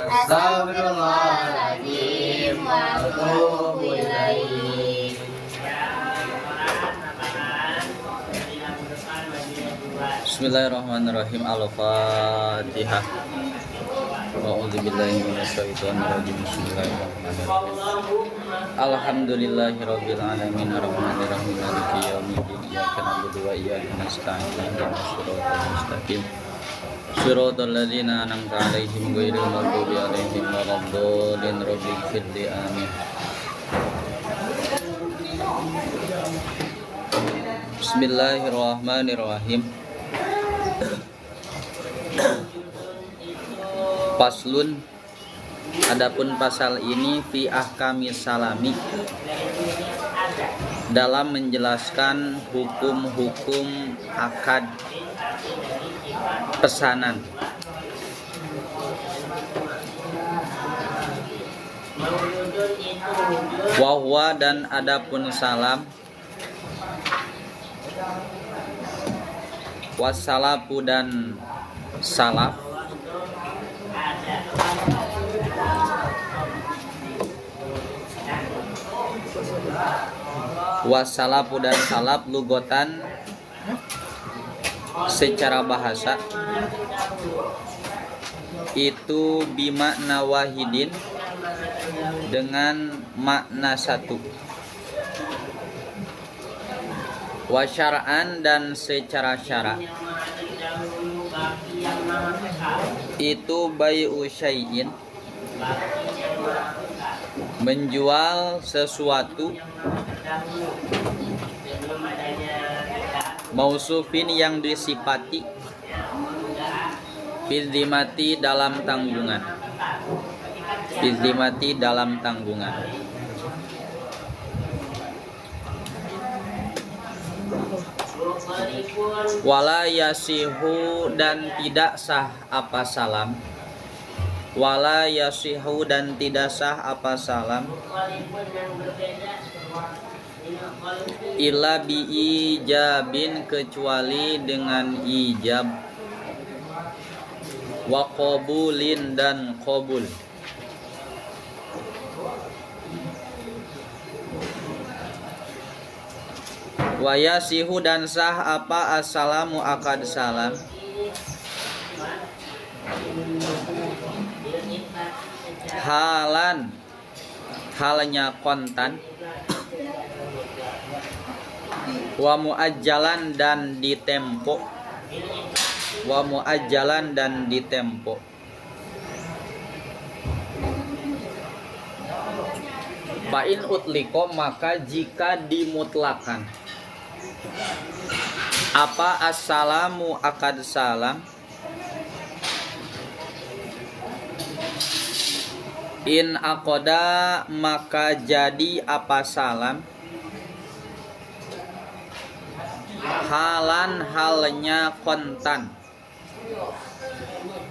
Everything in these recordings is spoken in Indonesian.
Astagfirullahaladzim wa atubu ilaih. Bismillahirrahmanirrahim. Al-Fatihah. A'udzubillahi minasyaitonirrajim. Bismillahirrahmanirrahim. Alhamdulillahirabbil alamin arrahmanirrahim maliki yaumiddin iyyaka na'budu wa iyyaka nasta'in ihdinas siratal mustaqim siratal ladzina an'amta 'alaihim ghairil maghdubi 'alaihim waladdallin rabbighfirli amin. Bismillahirrahmanirrahim. Paslun, adapun pasal ini fi ahkami salami, dalam menjelaskan hukum-hukum akad pesanan. Wahwa, dan adapun salam, wassalafu, dan salaf, wassalafu dan salaf lugotan secara bahasa itu bimakna wahidin dengan makna satu, wa syar'an dan secara syara itu bai'u syai'in menjual sesuatu, mausufin yang disifati, fidzimati dalam tanggungan, fidzimati dalam tanggungan. Wala yasihu, dan tidak sah apa salam, wala yasihu, dan tidak sah apa salam, illa bi ijabin, kecuali dengan ijab, wa qabulin, dan qabul. Wa yasihu, dan sah apa assalamu akad salam, halan, halnya kontan, wa muajjalan, dan ditempo, wa muajjalan, dan ditempo. Fa in utliko, maka jika dimutlakan apa assalamu akad salam, in aqoda, maka jadi apa salam, halan, halnya kontan,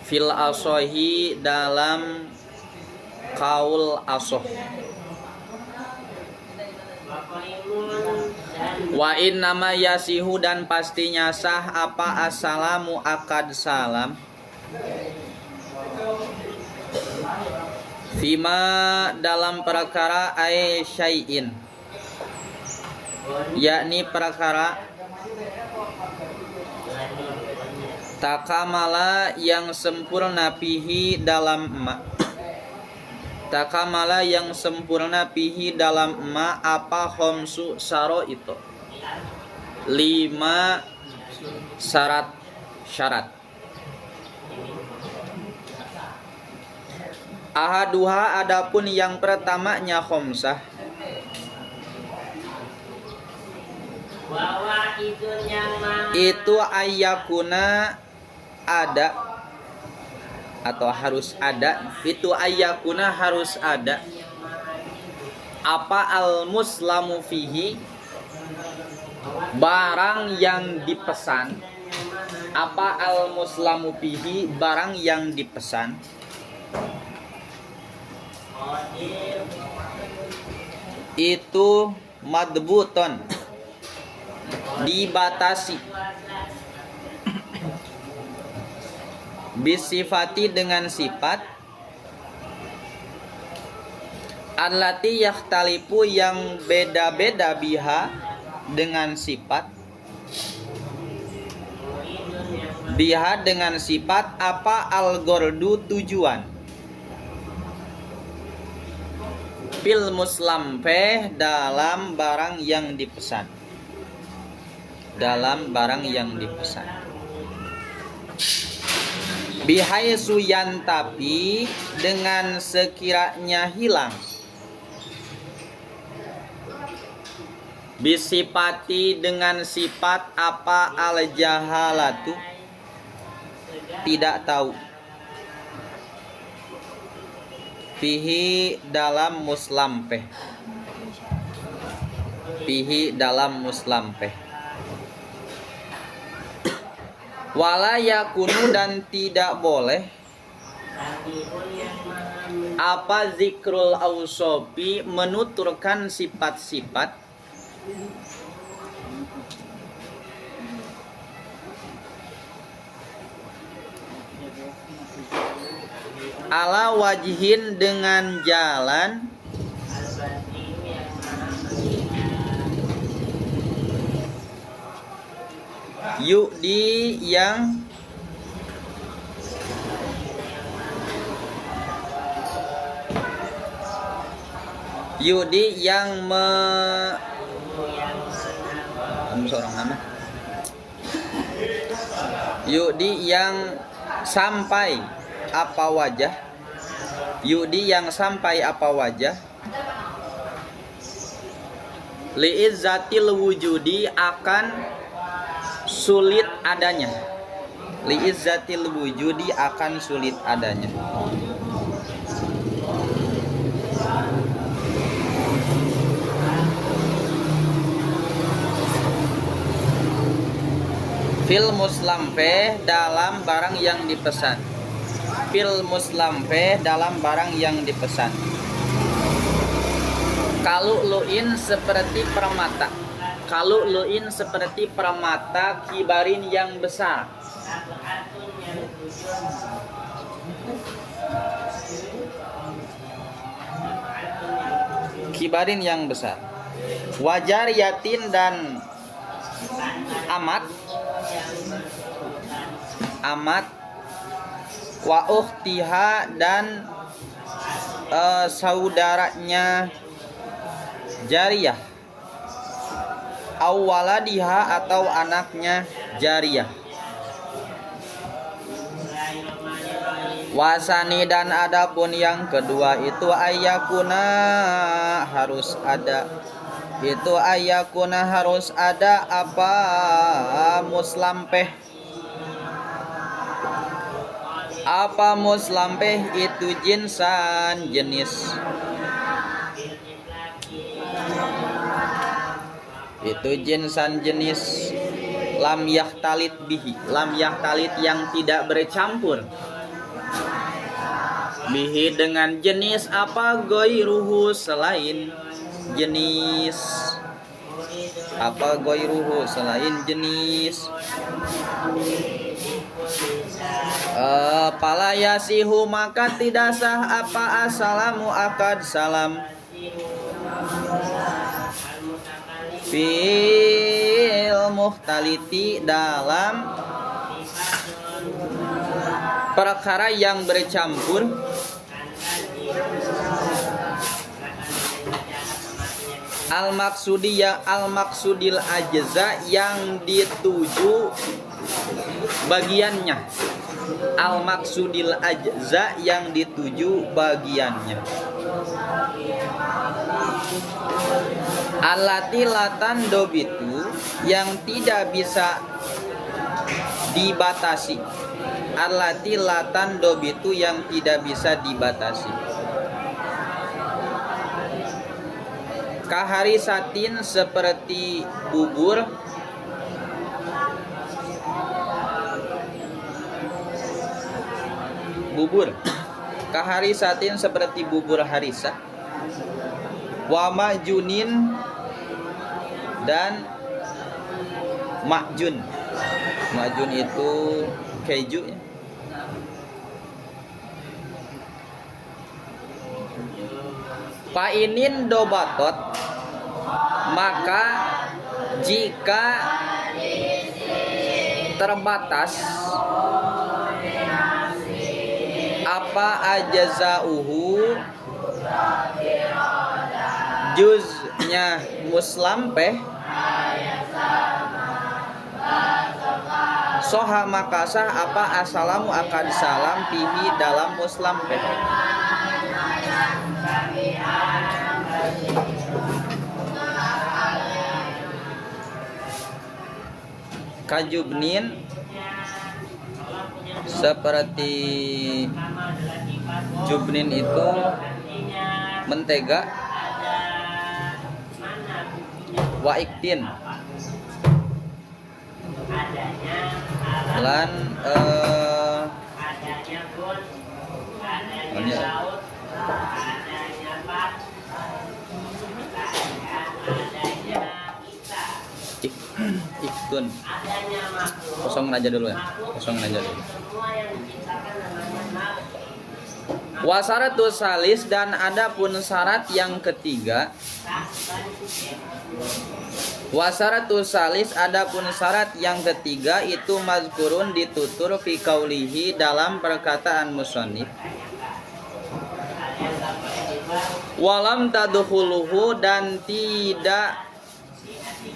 fil asohi, dalam kaul asoh, wa in nama yasihu, dan pastinya sah apa assalamu akad salam, fima, dalam perkara ay syai'in, yakni perkara takamala, yang sempurna pihi dalam ma, takamala, yang sempurna pihi dalam ma, apa khamsu syaro itu 5 syarat. Ahaduha, adapun yang pertamanya khamsah, itu ayyakuna, ada atau harus ada, itu ayyakuna, harus ada apa al muslamu fihi, barang yang dipesan, apa al muslamu fihi, barang yang dipesan, itu madbuton, dibatasi, bisifati, dengan sifat, allati yakhtalifu yang beda-beda biha dengan sifat, biha dengan sifat apa al-gordu tujuan, fil muslamfeh dalam barang yang dipesan, dalam barang yang dipesan. Bihaisu yantapi dengan sekiranya hilang, bisipati dengan sifat apa al jahalatu tidak tahu, fihi dalam muslampeh, fihi dalam muslampeh. Wala yakunu dan tidak boleh apa zikrul ausofi menuturkan sifat-sifat ala wajihin dengan jalan yudi yang seorang nama yudi yang sampai apa wajah, yudi yang sampai apa wajah, liizzatil wujudi akan sulit adanya, liizzatil wujudi akan sulit adanya. Fil muslamfeh dalam barang yang dipesan, fil muslamfeh dalam barang yang dipesan. Kalau lu'in seperti permata, kalau lu'in seperti permata kibarin yang besar, kibarin yang besar. Wajar yatin dan amat, amat wa ukhtiha dan saudaranya jariyah, awwaladiha atau anaknya jariyah. Wasani dan adapun yang kedua itu ayakuna harus ada, itu ayakuna harus ada apa muslampeh, apa muslampeh itu jinsan jenis, itu jinsan jenis, lam yahtalit bihi, lam yahtalit yang tidak bercampur, bihi dengan jenis apa goiruhu selain jenis, apa goiruhu selain jenis. Pala yasihu maka tidak sah apa assalamu akad salam, fil muhtaliti dalam perkara yang bercampur, al maksudiyah al maksudil ajza yang dituju bagiannya, al maksudil ajza yang dituju bagiannya. Allati latan dobitu yang tidak bisa dibatasi, allati latan dobitu yang tidak bisa dibatasi. Kaharisatin seperti bubur, bubur kaharisatin seperti bubur harisa, wa majunin dan majun, majun itu keju ya. Painin dobatot, maka jika terbatas apa ajazauhu juznya muslampeh soha makasah apa assalamu akan salam pihi dalam muslampeh. Kajubnin seperti jubnin itu mentega, waiktin lan iktun kosongin aja dulu ya, kosongin aja dulu. Wasaratus salis, dan adapun syarat yang ketiga. Wasaratus salis, adapun syarat yang ketiga itu mazkurun ditutur fi qaulihi dalam perkataan musannif. Walam tadkhuluhu, dan tidak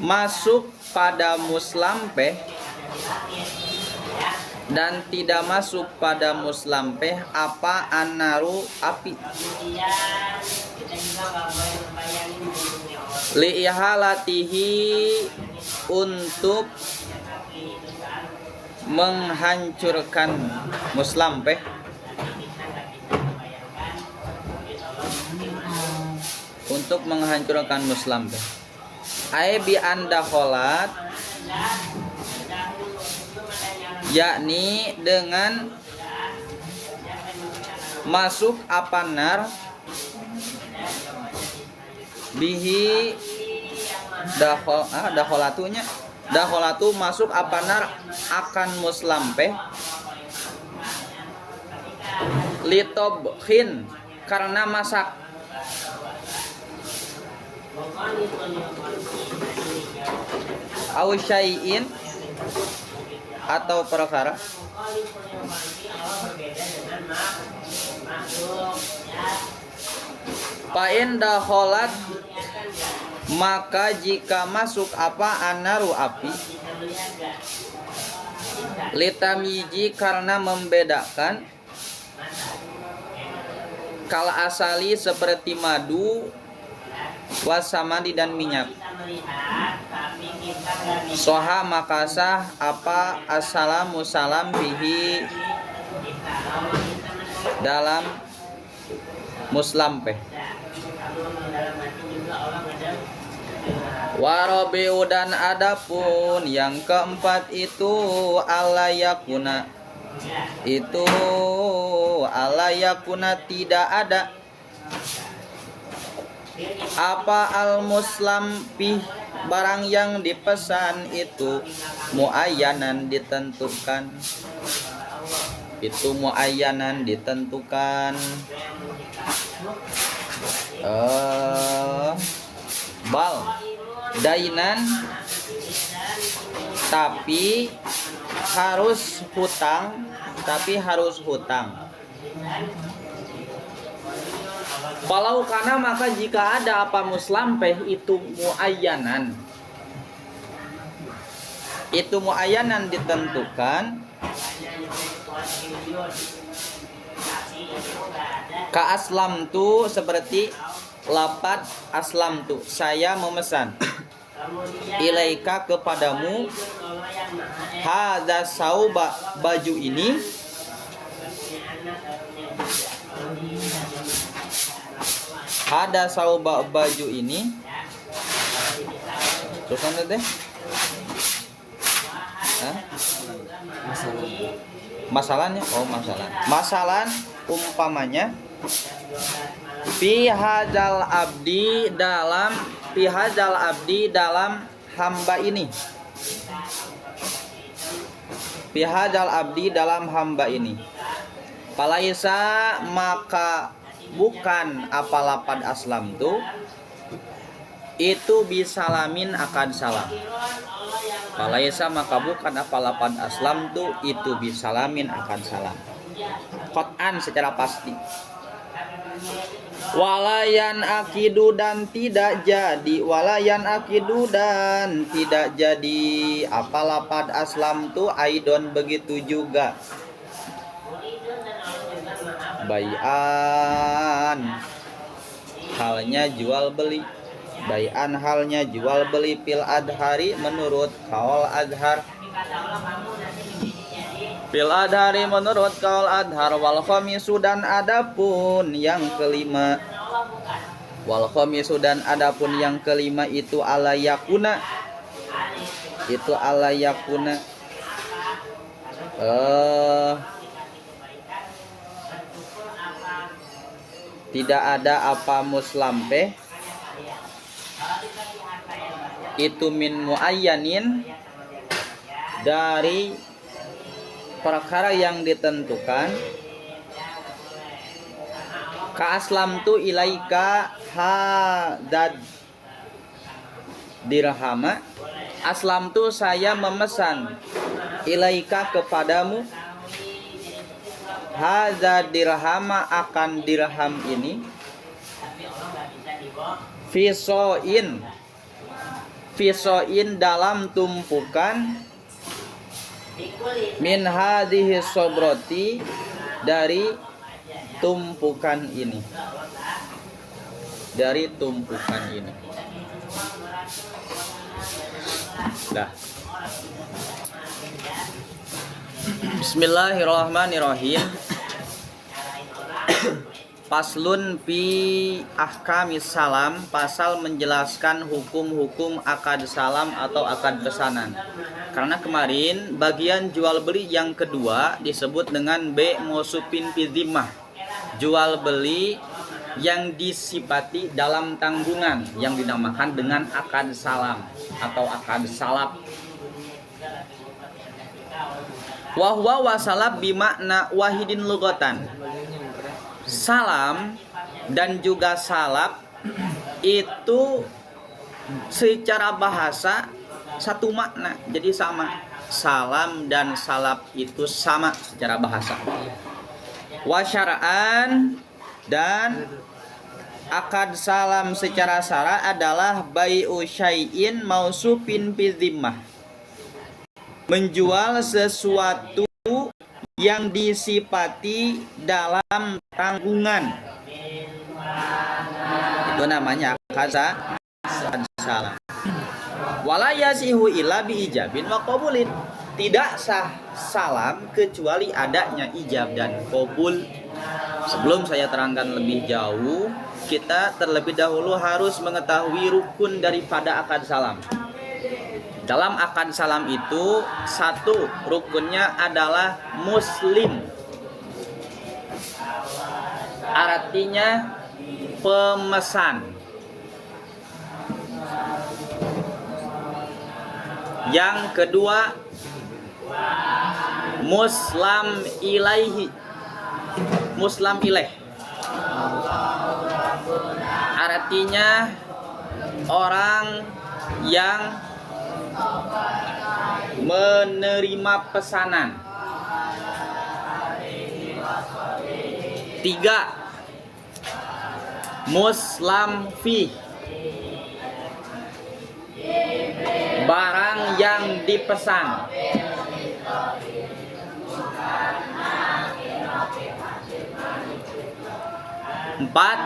masuk pada muslampeh, dan tidak masuk pada muslampeh apa annaru api liihalatihi untuk menghancurkan muslampeh, untuk menghancurkan muslampeh. Ai bi anda kholat, yakni dengan masuk apanar bihi dakholatu masuk apanar akan muslampeh litobkhin karena masak, au syai'in atau perkara, Fa'in dakholat, maka jika masuk apa anaru api, litamiji karena membedakan, kal asali seperti madu, wasamadi dan minyak. Soha makasah apa assalamu salam bihi dalam muslampeh. Warobiu, dan adapun yang keempat itu alayakuna, itu alayakuna tidak ada apa al muslam pih barang yang dipesan itu muayyanan ditentukan, itu muayyanan ditentukan, bal dainan, tapi harus hutang, Kalau karena maka jika ada apa muslampeh itu muayyanan, itu muayyanan ditentukan, ka aslam tu seperti lapat aslam tu saya memesan, ilaika kepadamu, hadza sauba baju ini, ada sauba baju ini. Terus nanti deh. Masalahnya, masalah umpamanya fi hadzal abdi dalam hamba ini. Fi hadzal abdi dalam hamba ini. Falaisa, maka bukan apa lapad aslam tuh itu bisalamin akan salam. Falaisa maka bukan apa lapad aslam tuh itu bisalamin akan salam. Qat'an secara pasti. Walayan akidu dan tidak jadi, walayan akidu dan tidak jadi apa lapad aslam tuh aidon begitu juga. Bai'an halnya jual beli, bai'an halnya jual beli fil adhari menurut kaul adhar, fil adhari menurut kaul adhar. Wal khamisu dan adapun yang kelima, wal khamisu dan adapun yang kelima itu ala yakuna, itu ala yakuna tidak ada apa muslampe itu min muayyanin dari perkara yang ditentukan. Ka aslam tu ilaika hadad dirhama, aslam tu saya memesan ilaika kepadamu hadza dirhama akan dirham ini, fisoin dalam tumpukan, min hadhihi sobroti dari tumpukan ini, dari tumpukan ini. Dah. Bismillahirrahmanirrahim. Paslun fi ahkamis salam, pasal menjelaskan hukum-hukum akad salam atau akad pesanan. Karena kemarin bagian jual beli yang kedua disebut dengan be musupin fi dhimmah, jual beli yang disifati dalam tanggungan yang dinamakan dengan akad salam atau akad salap. Wahwa wasalab bimakna wahidin lugatan. Salam dan juga salap itu secara bahasa satu makna, jadi sama. Salam dan salap itu sama secara bahasa. Wasyara'an dan akad salam secara syara adalah bai'u syai'in mausufin fi dhimmah, menjual sesuatu yang disifati dalam tanggungan. Itu namanya akad salam. Wala yasihu illa bi ijabin wa qabulin. Tidak sah salam kecuali adanya ijab dan qabul. Sebelum saya terangkan lebih jauh, kita terlebih dahulu harus mengetahui rukun daripada akad salam. Dalam akad salam itu satu rukunnya adalah muslim. Artinya pemesan. Yang kedua muslam ilaihi. Muslam ilaih. Artinya orang yang menerima pesanan. Tiga, muslam fi, barang yang dipesan. Empat,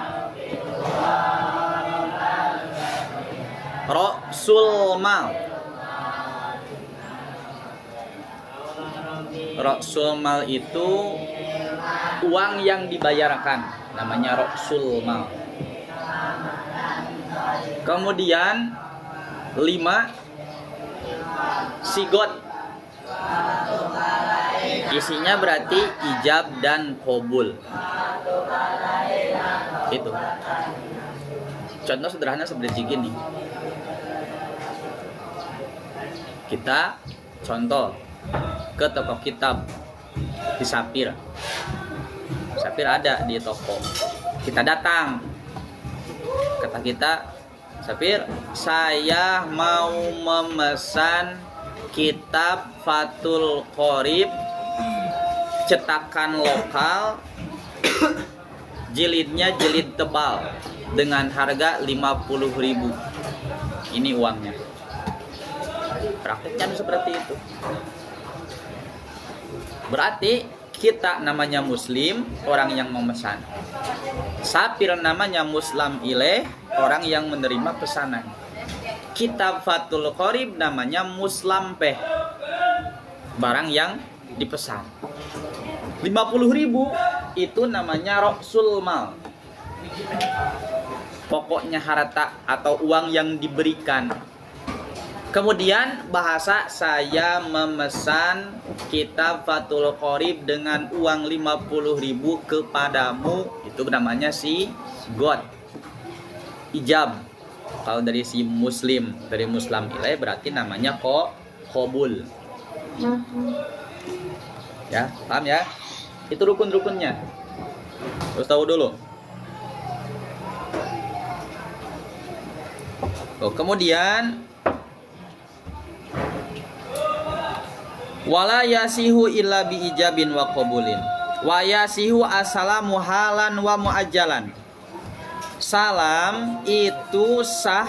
ra'sul mal. Ra'sul mal itu uang yang dibayarkan, namanya ra'sul mal. Kemudian 5, sigot. Isinya berarti ijab dan qabul. Itu. Contoh sederhana seperti gini. Kita contoh ke toko kitab di Sapir. Sapir ada di toko. Kita datang. Kata kita, Sapir, saya mau memesan kitab Fathul Qorib cetakan lokal, jilidnya jilid tebal dengan harga 50.000. Ini uangnya. Prakteknya seperti itu. Berarti kita namanya muslim, orang yang memesan. Sapir namanya muslim ilaih, orang yang menerima pesanan. Kitab Fathul Qorib namanya muslampeh, barang yang dipesan. 50.000 itu namanya roksul mal, pokoknya harta atau uang yang diberikan. Kemudian bahasa saya memesan kitab Fathul Qorib dengan uang 50.000 kepadamu, itu namanya si God, ijab. Kalau dari si muslim, dari muslim ilaih berarti namanya qobul. Ya, paham ya? Itu rukun-rukunnya. Harus tahu dulu. Kemudian wala yasihu illa bi ijabin wa qabulin. Wa yasihu assalamu halan wa muajjalan. Salam itu sah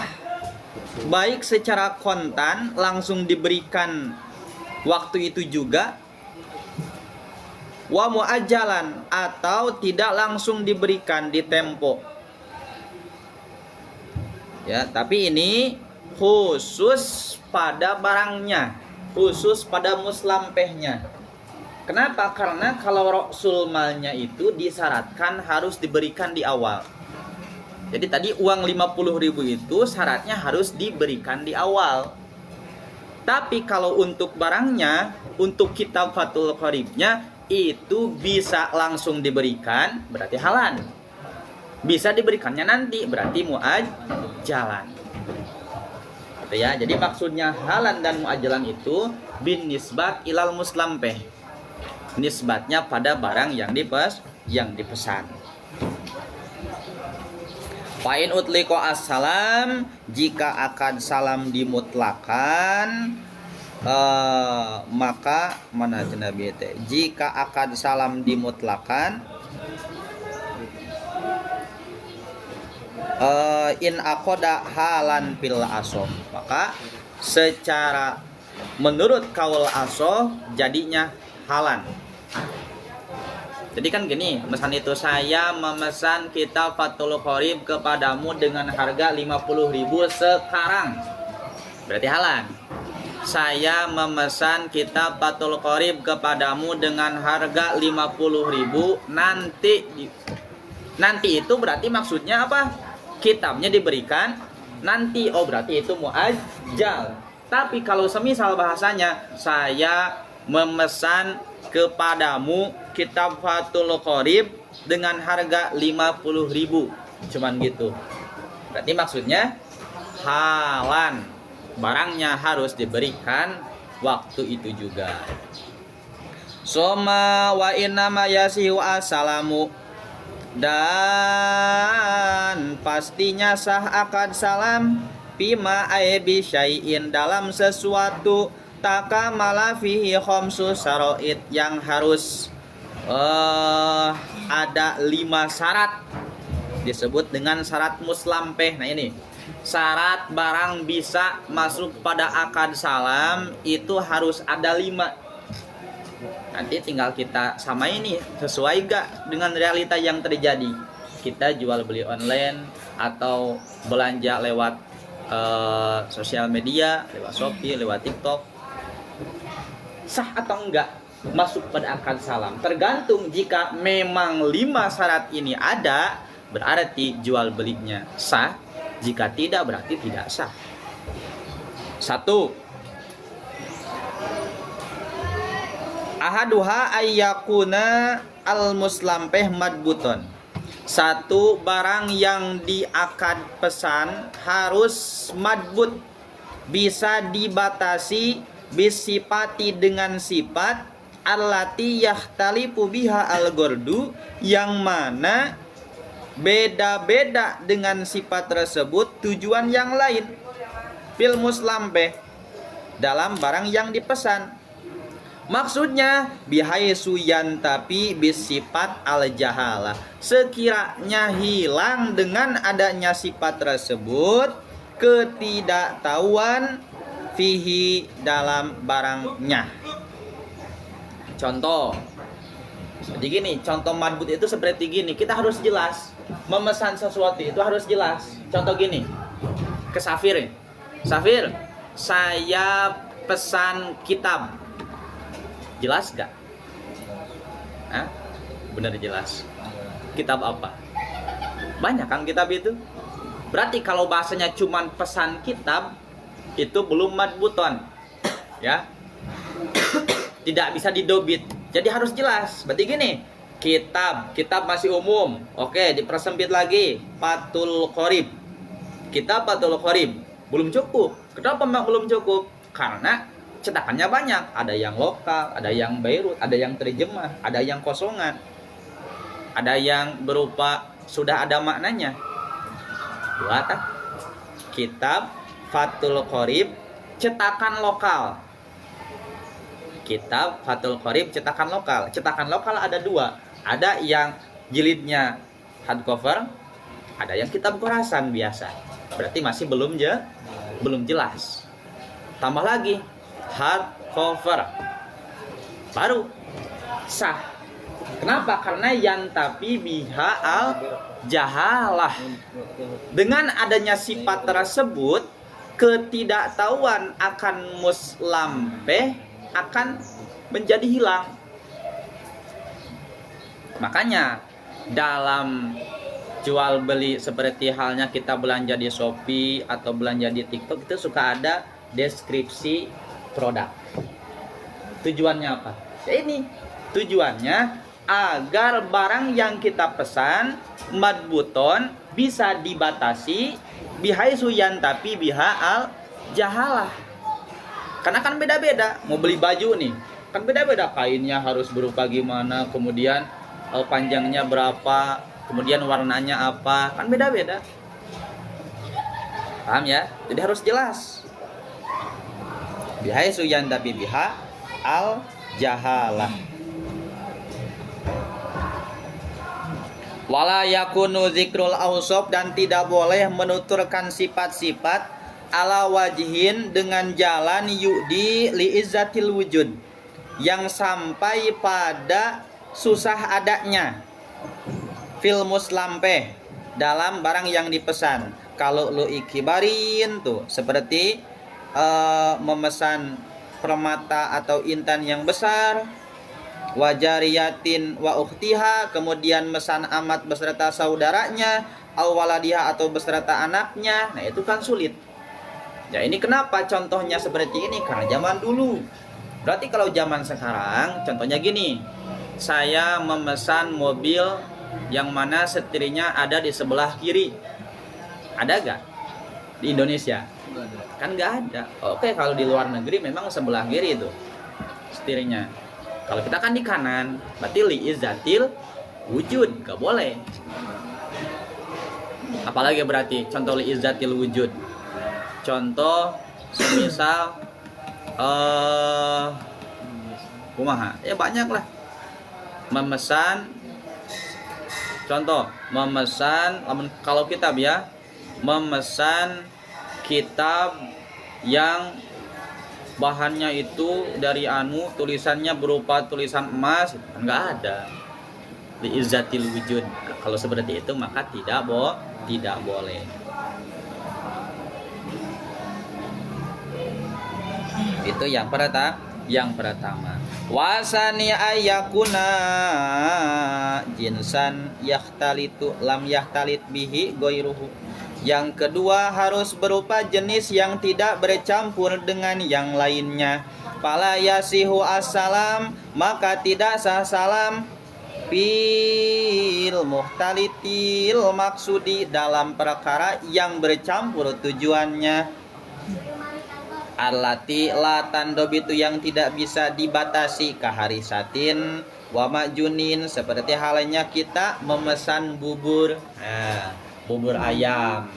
baik secara kontan langsung diberikan waktu itu juga, wa muajjalan atau tidak langsung diberikan di tempo. Ya, tapi ini khusus pada barangnya, khusus pada muslampehnya. Kenapa? Karena kalau roksul malnya itu disyaratkan harus diberikan di awal. Jadi tadi uang 50.000 itu syaratnya harus diberikan di awal. Tapi kalau untuk barangnya, untuk kitab Fathul Qoribnya itu bisa langsung diberikan, berarti halan. Bisa diberikannya nanti, berarti muajjalan. Gitu ya. Jadi maksudnya halan dan muajjalan itu bin nisbat ilal muslampeh. Nisbatnya pada barang yang dipesan. Fa'in utliqo as-salam, jika akad salam dimutlakan, maka mana Nabi teh? Jika akad salam dimutlakan, in aqoda halan fil asoh, maka secara menurut kaul asoh jadinya halan. Jadi kan gini, pesan itu saya memesan kitab Fathul Qorib kepadamu dengan harga 50.000 sekarang. Berarti halan. Saya memesan kitab Fathul Qorib kepadamu dengan harga 50.000 nanti. Nanti itu berarti maksudnya apa? Kitabnya diberikan nanti. Oh, berarti itu muajjal. Tapi kalau semisal bahasanya saya memesan kepadamu kitab Fathul Qorib dengan harga 50.000, cuman gitu. Berarti maksudnya halan, barangnya harus diberikan waktu itu juga. Soma wa innama yasihu assalamu, dan pastinya sah akad salam bima aibi syai'in, dalam sesuatu takamala fihi khamsu syara'id, yang harus ada 5 syarat, disebut dengan syarat muslampeh. Nah ini syarat barang bisa masuk pada akad salam itu harus ada 5. Nanti tinggal kita sama ini sesuai gak dengan realita yang terjadi. Kita jual beli online atau belanja lewat sosial media, lewat Shopee, lewat TikTok, sah atau enggak masuk pada akad salam? Tergantung. Jika memang 5 syarat ini ada, berarti jual belinya sah. Jika tidak, berarti tidak sah. 1. Ahaduha ayyakuna al-muslampeh madbuton. 1. Barang yang diakad pesan harus madbut, bisa dibatasi bisipati dengan sifat allati yahtalifu biha al-gordu, yang mana beda-beda dengan sifat tersebut tujuan yang lain. Fil muslampe, dalam barang yang dipesan. Maksudnya bihaisu yantapi bisifat al-jahalah, sekiranya hilang dengan adanya sifat tersebut ketidaktahuan fihi, dalam barangnya. Contoh seperti gini, contoh madbut itu seperti gini, kita harus jelas. Memesan sesuatu itu harus jelas. Contoh gini, ke Safir, Safir, saya pesan kitab. Jelas gak? Hah? Bener jelas. Kitab apa? Banyak kan kitab itu. Berarti kalau bahasanya cuman pesan kitab, itu belum madbuton, ya. Tidak bisa didobit. Jadi harus jelas. Berarti gini, kitab masih umum. Oke, dipersempit lagi. Fathul Qorib. Kitab Fathul Qorib belum cukup. Kenapa belum cukup? Karena cetakannya banyak. Ada yang lokal, ada yang Beirut, ada yang terjemah, ada yang kosongan, ada yang berupa sudah ada maknanya. Dua tak? Kitab Fathul Qorib cetakan lokal. Kitab Fathul Qorib cetakan lokal. Cetakan lokal ada dua. Ada yang jilidnya hardcover, ada yang kitab korasan biasa. Berarti masih belum jelas. Tambah lagi hardcover, baru sah. Kenapa? Karena yang tapi biha al jahalah. Dengan adanya sifat tersebut, ketidaktahuan akan muslampe akan menjadi hilang. Makanya dalam jual beli seperti halnya kita belanja di Shopee atau belanja di TikTok, itu suka ada deskripsi produk. Tujuannya apa? Ya ini, tujuannya agar barang yang kita pesan madbuton bisa dibatasi bihaisu yantapi biha al jahalah. Karena kan beda-beda. Mau beli baju nih, kan beda-beda, kainnya harus berupa gimana, kemudian panjangnya berapa, kemudian warnanya apa, kan beda-beda. Paham ya? Jadi harus jelas. Bihaisu yantapi biha al jahalah. Wala yakunu zikrul awsaf, dan tidak boleh menuturkan sifat-sifat ala wajhin dengan jalan yudi li izzatil wujud, yang sampai pada susah adanya. Fil muslampe, dalam barang yang dipesan. Kalau lu ikibarin tuh seperti memesan permata atau intan yang besar, wajariyatin wa ukhtiha, kemudian mesan amat beserta saudaranya, awaladiha atau beserta anaknya. Nah itu kan sulit. Ya ini kenapa contohnya seperti ini? Karena zaman dulu. Berarti kalau zaman sekarang, contohnya gini, saya memesan mobil yang mana setirnya ada di sebelah kiri. Ada gak di Indonesia? Kan gak ada. Oke, kalau di luar negeri memang sebelah kiri itu setirnya. Kalau kita kan di kanan, berarti li izzatil wujud, gak boleh. Apalagi berarti contoh li izzatil wujud. Contoh semisal kumaha? Ya banyak lah. Memesan, contoh memesan, kalau kitab ya, memesan kitab yang bahannya itu dari tulisannya berupa tulisan emas, enggak ada. Li izzatil wujud. Kalau seperti itu maka tidak boleh. Itu yang pertama. Wasani ayakuna jinsan yahtalitu lam yahtalit bihi goiruhu. Yang kedua harus berupa jenis yang tidak bercampur dengan yang lainnya. Fala yasihu assalam, maka tidak sah salam fil muhtalitil maksudi, dalam perkara yang bercampur tujuannya. Allati la tandobitu yang tidak bisa dibatasi, kaharisatin wa majunin seperti halnya kita memesan bubur. Nah, bubur ayam.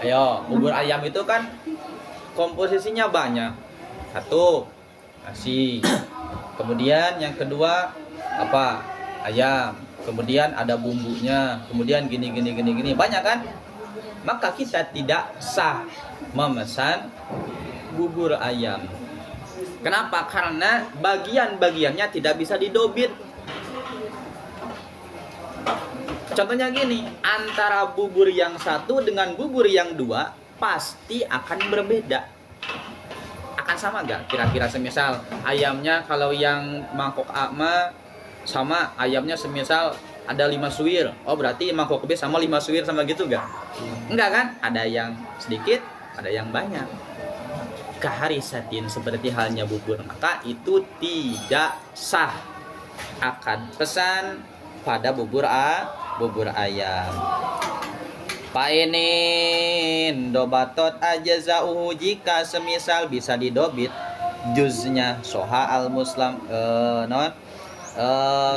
Ayo, bubur ayam itu kan komposisinya banyak. Satu, nasi. Kemudian yang kedua apa? Ayam. Kemudian ada bumbunya. Kemudian gini banyak kan? Maka kita tidak sah memesan bubur ayam. Kenapa? Karena bagian-bagiannya tidak bisa didobit. Contohnya gini, antara bubur yang satu dengan bubur yang dua pasti akan berbeda. Akan sama gak? Kira-kira semisal ayamnya kalau yang mangkok A sama ayamnya semisal ada 5 suwir. Oh berarti mangkok B sama 5 suwir sama gitu gak? Enggak kan? Ada yang sedikit, ada yang banyak. Kaharisatin seperti halnya bubur, maka itu tidak sah akan pesan pada bubur ayam. Painin dobatot ajazauhu jika semisal bisa didobit juznya soha al muslim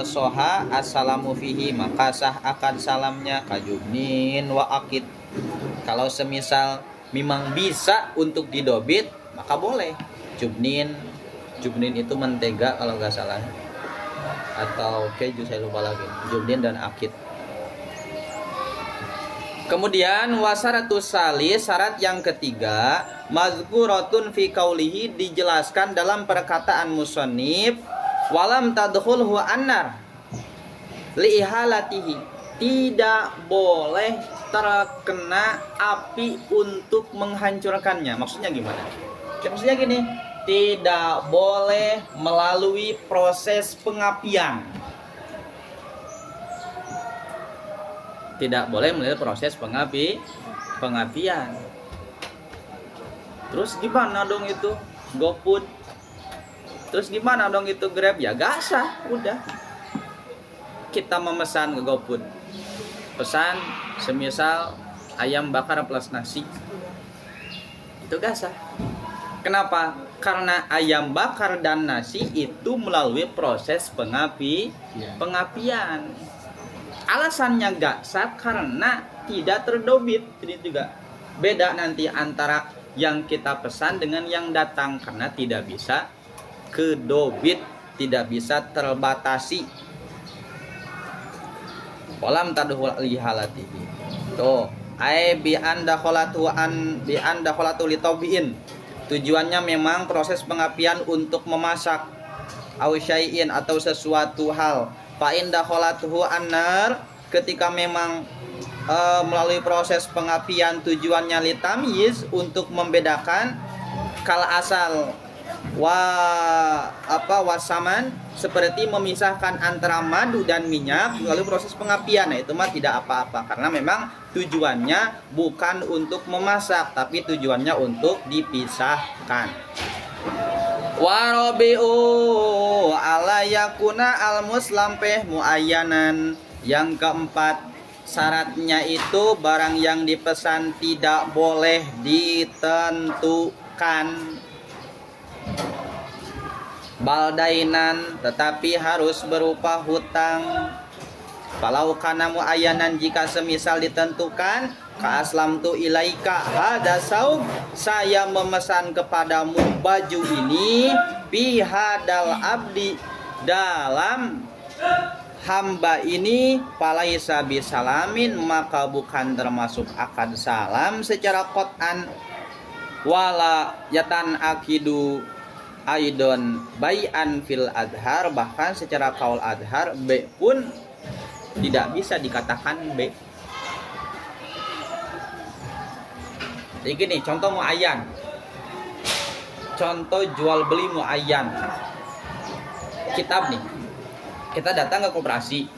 soha assalamu fihi maka sah akan salamnya kajubnin wa akid. Kalau semisal memang bisa untuk didobit maka boleh. Jubnin itu mentega kalau nggak salah, atau keju saya lupa lagi. Jubnin dan akid. Kemudian wasaratus salis, syarat yang ketiga, mazkuratun fi qaulihi, dijelaskan dalam perkataan musannif, walam tadkhulhu annar li ihalatihi, tidak boleh terkena api untuk menghancurkannya. Maksudnya gimana? Maksudnya gini, tidak boleh melalui proses pengapian. Tidak boleh melalui proses pengapian. Terus gimana dong itu GoFood? Terus gimana dong itu Grab? Ya gak sah, udah. Kita memesan ke GoFood, pesan semisal ayam bakar plus nasi, itu gak sah. Kenapa? Karena ayam bakar dan nasi itu melalui proses pengapian. Alasannya gak sah karena tidak terdobit. Ini juga beda nanti antara yang kita pesan dengan yang datang, karena tidak bisa kedobit, tidak bisa terbatasi. Walam tadhul lihalatihi. Tuh, ai bi anda kholatu litobiin. Tujuannya memang proses pengapian untuk memasak au syai'in atau sesuatu hal. Fa inda kholatuhu annar, ketika memang melalui proses pengapian tujuannya litamyiz, untuk membedakan kal asal wasaman, seperti memisahkan antara madu dan minyak melalui proses pengapian. Nah, itu mah tidak apa-apa karena memang tujuannya bukan untuk memasak tapi tujuannya untuk dipisahkan. Warabi'u ala yakuna al muslampeh muayyanan. Yang keempat, syaratnya itu barang yang dipesan tidak boleh ditentukan. Baldainan, tetapi harus berupa hutang. Kalau kana muayyanan, jika semisal ditentukan, ka aslamtu ilaika hada saum, saya memesan kepadamu baju ini, bi hadal abdi, dalam hamba ini, falaisa bisalamin, maka bukan termasuk akad salam secara qat'an. Wala yatan akidu aidon bai'an fil adhar, bahkan secara kaul adhar B pun tidak bisa dikatakan B. Jadi gini, contoh muayyan, contoh jual beli muayyan. Kitab nih, kita datang ke koperasi,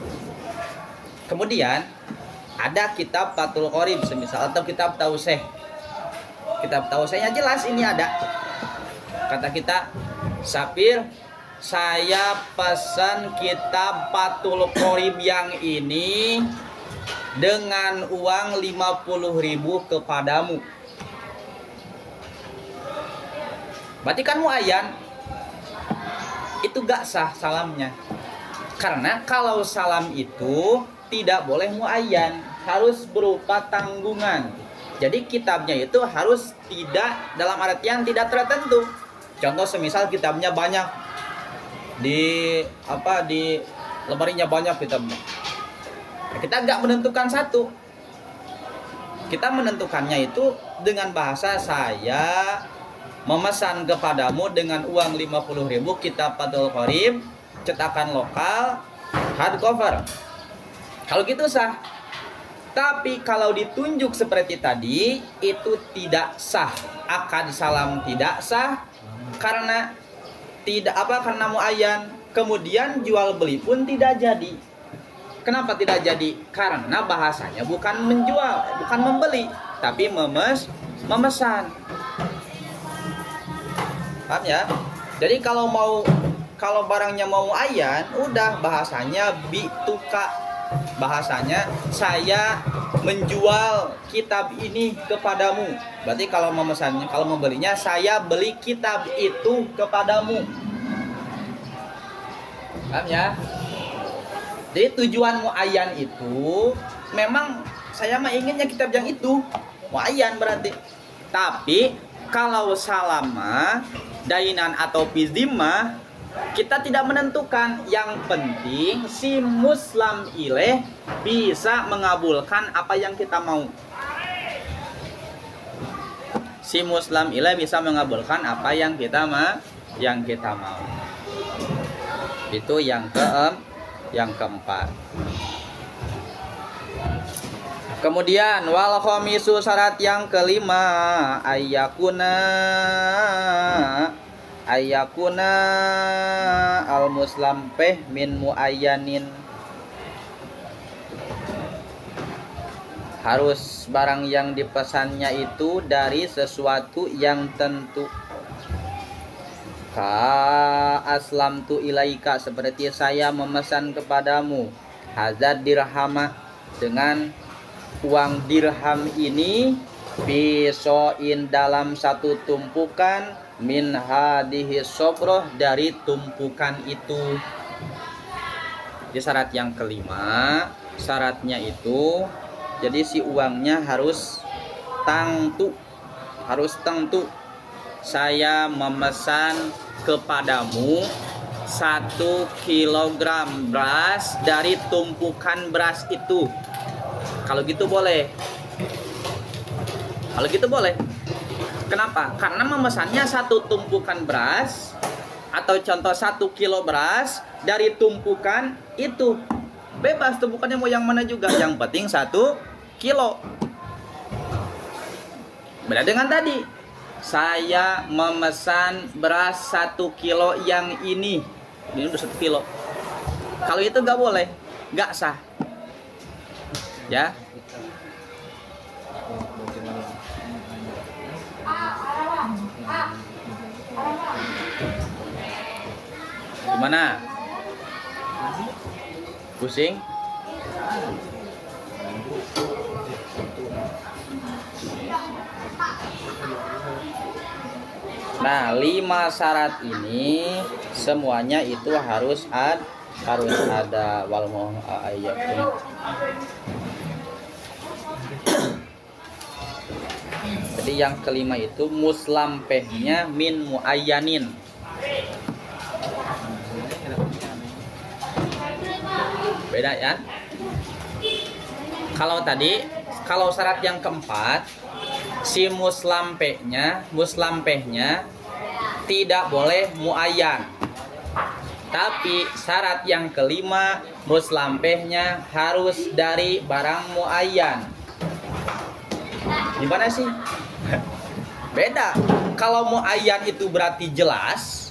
kemudian ada kitab Fathul Qorib semisal, atau kitab Tauseh. Kitab Tausehnya jelas ini ada. Kata kita, Sapir, saya pesan kitab Fathul Qorib yang ini dengan uang 50.000 kepadamu. Berarti kan muayyan itu gak sah salamnya. Karena kalau salam itu tidak boleh muayyan, harus berupa tanggungan. Jadi kitabnya itu harus tidak dalam artian tidak tertentu. Contoh semisal kitabnya banyak, di lemarinya banyak kitabnya. Kita nggak menentukan satu. Kita menentukannya itu dengan bahasa saya memesan kepadamu dengan uang 50.000 kitab Fathul Qorib cetakan lokal hardcover. Kalau gitu sah. Tapi kalau ditunjuk seperti tadi itu tidak sah. Akad salam tidak sah karena karena muayyan. Kemudian jual beli pun tidak jadi. Kenapa tidak jadi? Karena bahasanya bukan menjual, bukan membeli, tapi memesan. Paham ya? Jadi kalau barangnya mau muayyan, udah bahasanya bituka. Bahasanya saya menjual kitab ini kepadamu. Berarti kalau memesannya, kalau membelinya saya beli kitab itu kepadamu. Paham ya? Jadi tujuan muayyan itu memang saya mah inginnya kitab yang itu muayyan berarti. Tapi kalau salama, dainan atau fizimah kita tidak menentukan. Yang penting si muslam ilaih bisa mengabulkan apa yang kita mau. Si muslam ilaih bisa mengabulkan apa yang kita mau. Itu yang keempat. Kemudian wal khamisu syarat yang kelima ayyakuna al muslam peh min muayyanin. Harus barang yang dipesannya itu dari sesuatu yang tentu. Ka aslam tu ilaika, seperti saya memesan kepadamu hazard dirhamah, dengan uang dirham ini, bisoin dalam satu tumpukan, min hadihi sobroh, dari tumpukan itu. Jadi syarat yang kelima, syaratnya itu jadi si uangnya harus tentu. Saya memesan kepadamu 1 kilogram beras dari tumpukan beras itu. Kalau gitu boleh. Kenapa? Karena memesannya 1 tumpukan beras atau contoh 1 kilo beras dari tumpukan itu. Bebas tumpukannya mau yang mana juga, yang penting 1 kilo. Beda dengan tadi, saya memesan beras 1 kilo yang ini udah 1 kilo. Kalau itu nggak boleh, nggak sah. Ya. Gimana? Pusing? Nah, 5 syarat ini semuanya itu harus ada wal muayyan. Jadi yang kelima itu muslam pehnya min muayyanin. Beda ya. Kalau syarat yang keempat, si muslam pehnya tidak boleh muayyan. Tapi syarat yang kelima, muslam pehnya harus dari barang muayyan. Gimana sih? Beda. Kalau muayyan itu berarti jelas.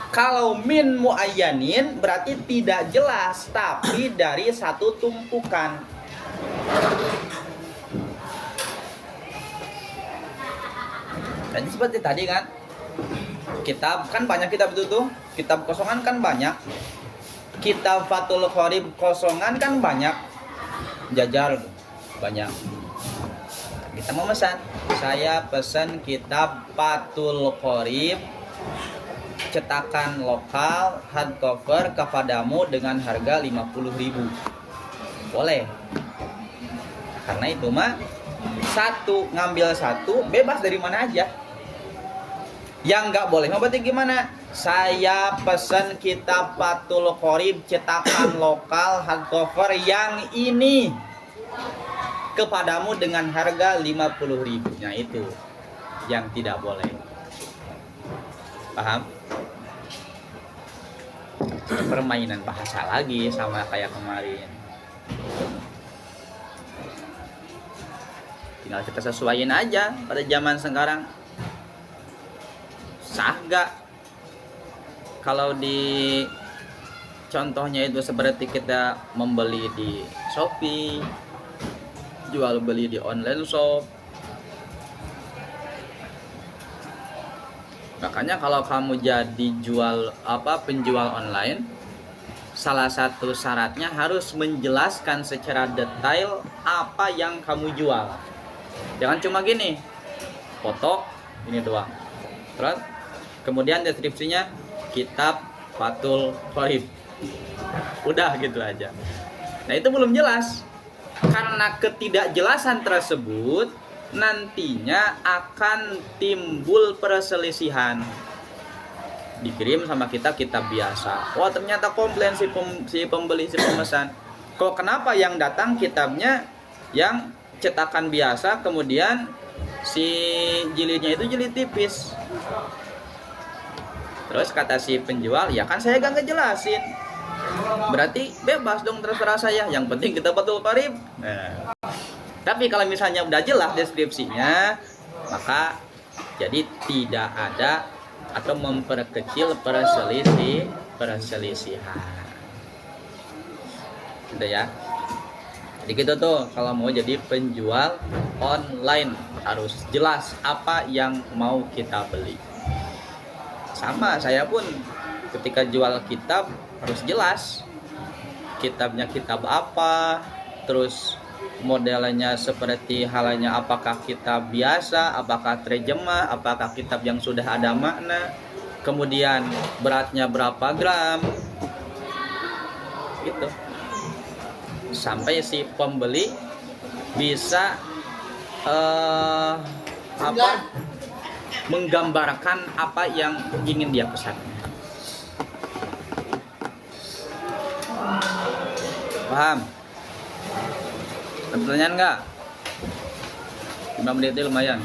Kalau min muayyanin berarti tidak jelas, tapi dari 1 tumpukan. Jadi seperti tadi kan, kitab kan banyak, kitab itu tuh, kitab kosongan kan banyak, kitab Fathul Qorib kosongan kan banyak, jajar banyak. Kita mau pesan, saya pesan kitab Fathul Qorib cetakan lokal hardcover kepadamu dengan harga 50.000. Boleh. Karena itu mah ngambil satu bebas dari mana aja. Yang nggak boleh berarti gimana? Saya pesan kitab Fathul Qorib cetakan lokal hardcover yang ini kepadamu dengan harga 50.000. Nah itu yang tidak boleh. Paham? Permainan bahasa lagi sama kayak kemarin. Tinggal kita sesuaiin aja pada zaman sekarang. Sah gak? Kalau di contohnya itu seperti kita membeli di Shopee, jual beli di online shop. Makanya kalau kamu jadi penjual online, salah satu syaratnya harus menjelaskan secara detail apa yang kamu jual. Jangan cuma gini, foto ini doang. Terus kemudian deskripsinya kitab Fathul Qorib. Udah gitu aja. Nah, itu belum jelas. Karena ketidakjelasan tersebut nantinya akan timbul perselisihan. Dikirim sama kita kitab biasa. Wah, ternyata komplain si pembeli, si pemesan. Kok kenapa yang datang kitabnya yang cetakan biasa, kemudian si jilidnya itu jilid tipis. Terus kata si penjual, ya kan saya gak ngejelasin. Berarti bebas dong, terserah saya. Yang penting kita Fathul Qorib. Nah. Tapi kalau misalnya udah jelas deskripsinya, maka jadi tidak ada atau memperkecil perselisihan. Udah ya. Jadi gitu tuh, kalau mau jadi penjual online harus jelas apa yang mau kita beli. Sama, saya pun ketika jual kitab harus jelas kitabnya kitab apa, terus modelnya seperti halnya apakah kitab biasa, apakah terjemah, apakah kitab yang sudah ada makna, kemudian beratnya berapa gram, gitu, sampai si pembeli bisa menggambarkan apa yang ingin dia pesan. Paham? Ada pertanyaan nggak? 5 menit itu lumayan.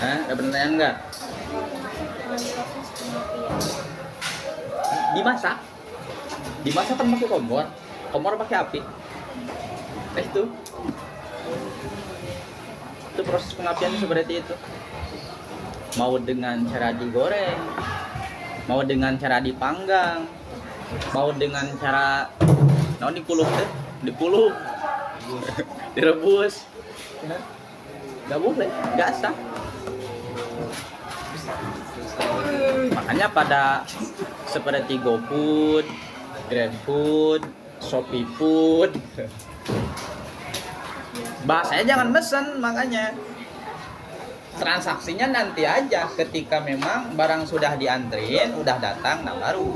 Ada pertanyaan nggak? Dimasak? Dimasak kan pakai kompor. Kompor pakai api. Itu proses pengapian seperti itu. Mau dengan cara digoreng, mau dengan cara dipanggang, mau dengan cara dipuluh direbus, nggak boleh, nggak sah. Makanya pada seperti GoFood, GrabFood, ShopeeFood, bahasanya jangan mesen. Makanya transaksinya nanti aja ketika memang barang sudah diantrin, udah datang, nah baru.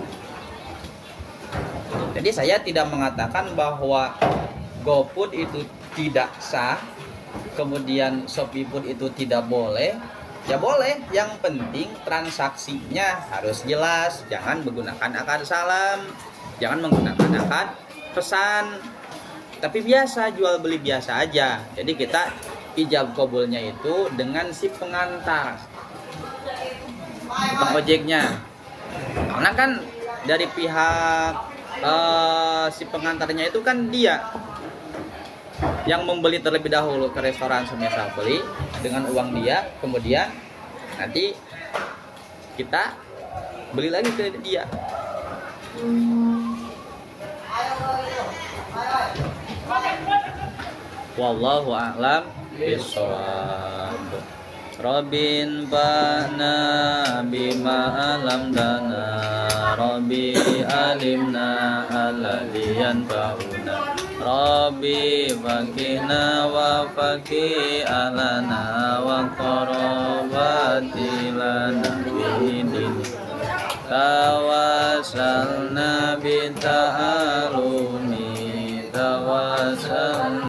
Jadi saya tidak mengatakan bahwa GoFood itu tidak sah, kemudian ShopeeFood itu tidak boleh. Ya boleh, yang penting transaksinya harus jelas. Jangan menggunakan akad salam, jangan menggunakan akad pesan, tapi biasa, jual beli biasa aja. Jadi kita ijab kabulnya itu dengan si pengantar, tukang ojeknya. Karena kan dari pihak si pengantarnya itu kan dia yang membeli terlebih dahulu ke restoran, semisal beli dengan uang dia, kemudian nanti kita beli lagi ke dia. Wallahu a'lam bishawab. Rabbin ba'na bima alamdana Rabbi alimna alladhi yanfa'una Rabbi fakina wa faki alana wa qarabati lana bidin Tawasalna bita'alumi tawasalna